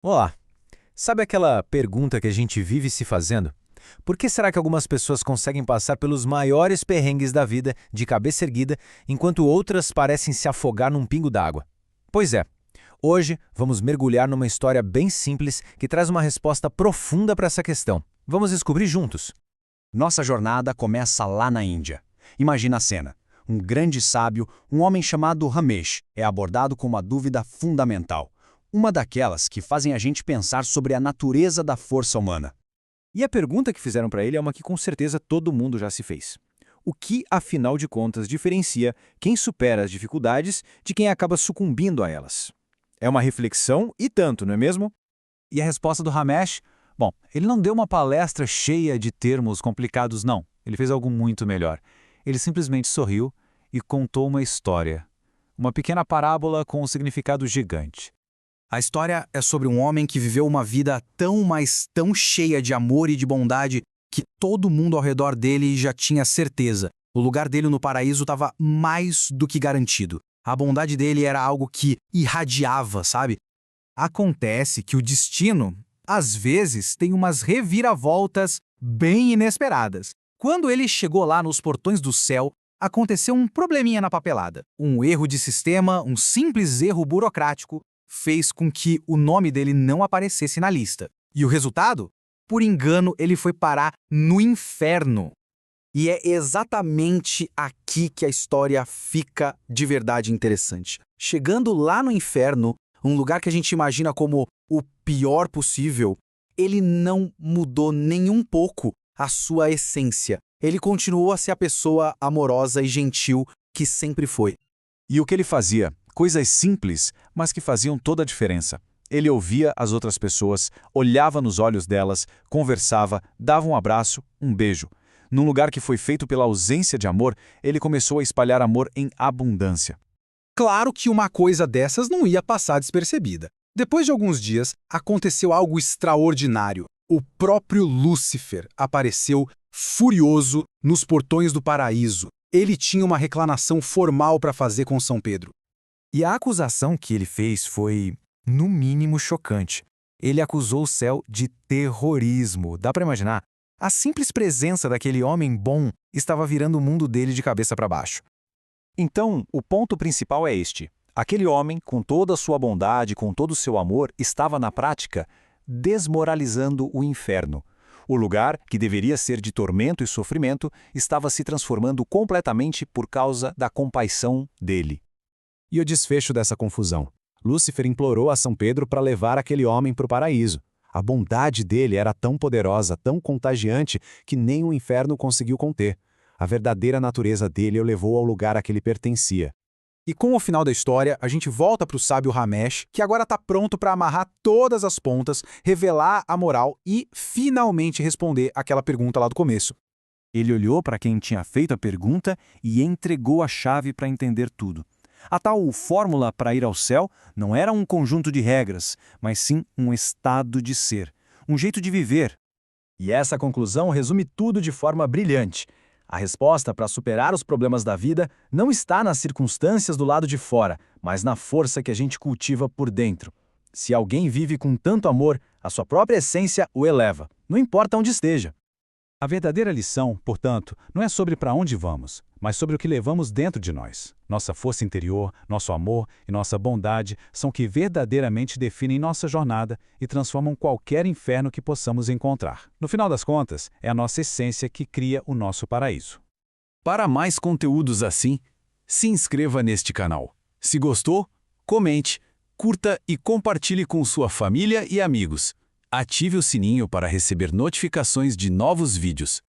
Olá, sabe aquela pergunta que a gente vive se fazendo? Por que será que algumas pessoas conseguem passar pelos maiores perrengues da vida de cabeça erguida, enquanto outras parecem se afogar num pingo d'água? Pois é, hoje vamos mergulhar numa história bem simples que traz uma resposta profunda para essa questão. Vamos descobrir juntos. Nossa jornada começa lá na Índia. Imagina a cena. Um grande sábio, um homem chamado Ramesh, é abordado com uma dúvida fundamental. Uma daquelas que fazem a gente pensar sobre a natureza da força humana. E a pergunta que fizeram para ele é uma que com certeza todo mundo já se fez. O que, afinal de contas, diferencia quem supera as dificuldades de quem acaba sucumbindo a elas? É uma reflexão e tanto, não é mesmo? E a resposta do Ramesh? Bom, ele não deu uma palestra cheia de termos complicados, não. Ele fez algo muito melhor. Ele simplesmente sorriu e contou uma história. Uma pequena parábola com um significado gigante. A história é sobre um homem que viveu uma vida tão, mas tão cheia de amor e de bondade que todo mundo ao redor dele já tinha certeza. O lugar dele no paraíso estava mais do que garantido. A bondade dele era algo que irradiava, sabe? Acontece que o destino, às vezes, tem umas reviravoltas bem inesperadas. Quando ele chegou lá nos portões do céu, aconteceu um probleminha na papelada. Um erro de sistema, um simples erro burocrático, fez com que o nome dele não aparecesse na lista. E o resultado? Por engano, ele foi parar no inferno. E é exatamente aqui que a história fica de verdade interessante. Chegando lá no inferno, um lugar que a gente imagina como o pior possível, ele não mudou nem um pouco a sua essência. Ele continuou a ser a pessoa amorosa e gentil que sempre foi. E o que ele fazia? Coisas simples, mas que faziam toda a diferença. Ele ouvia as outras pessoas, olhava nos olhos delas, conversava, dava um abraço, um beijo. Num lugar que foi feito pela ausência de amor, ele começou a espalhar amor em abundância. Claro que uma coisa dessas não ia passar despercebida. Depois de alguns dias, aconteceu algo extraordinário. O próprio Lúcifer apareceu furioso nos portões do paraíso. Ele tinha uma reclamação formal para fazer com São Pedro. E a acusação que ele fez foi, no mínimo, chocante. Ele acusou o céu de terrorismo. Dá para imaginar? A simples presença daquele homem bom estava virando o mundo dele de cabeça para baixo. Então, o ponto principal é este. Aquele homem, com toda a sua bondade, com todo o seu amor, estava na prática desmoralizando o inferno. O lugar, que deveria ser de tormento e sofrimento, estava se transformando completamente por causa da compaixão dele. E o desfecho dessa confusão? Lúcifer implorou a São Pedro para levar aquele homem para o paraíso. A bondade dele era tão poderosa, tão contagiante, que nem o inferno conseguiu conter. A verdadeira natureza dele o levou ao lugar a que ele pertencia. E com o final da história, a gente volta para o sábio Ramesh, que agora está pronto para amarrar todas as pontas, revelar a moral e, finalmente, responder aquela pergunta lá do começo. Ele olhou para quem tinha feito a pergunta e entregou a chave para entender tudo. A tal fórmula para ir ao céu não era um conjunto de regras, mas sim um estado de ser, um jeito de viver. E essa conclusão resume tudo de forma brilhante. A resposta para superar os problemas da vida não está nas circunstâncias do lado de fora, mas na força que a gente cultiva por dentro. Se alguém vive com tanto amor, a sua própria essência o eleva, não importa onde esteja. A verdadeira lição, portanto, não é sobre para onde vamos, mas sobre o que levamos dentro de nós. Nossa força interior, nosso amor e nossa bondade são o que verdadeiramente definem nossa jornada e transformam qualquer inferno que possamos encontrar. No final das contas, é a nossa essência que cria o nosso paraíso. Para mais conteúdos assim, se inscreva neste canal. Se gostou, comente, curta e compartilhe com sua família e amigos. Ative o sininho para receber notificações de novos vídeos.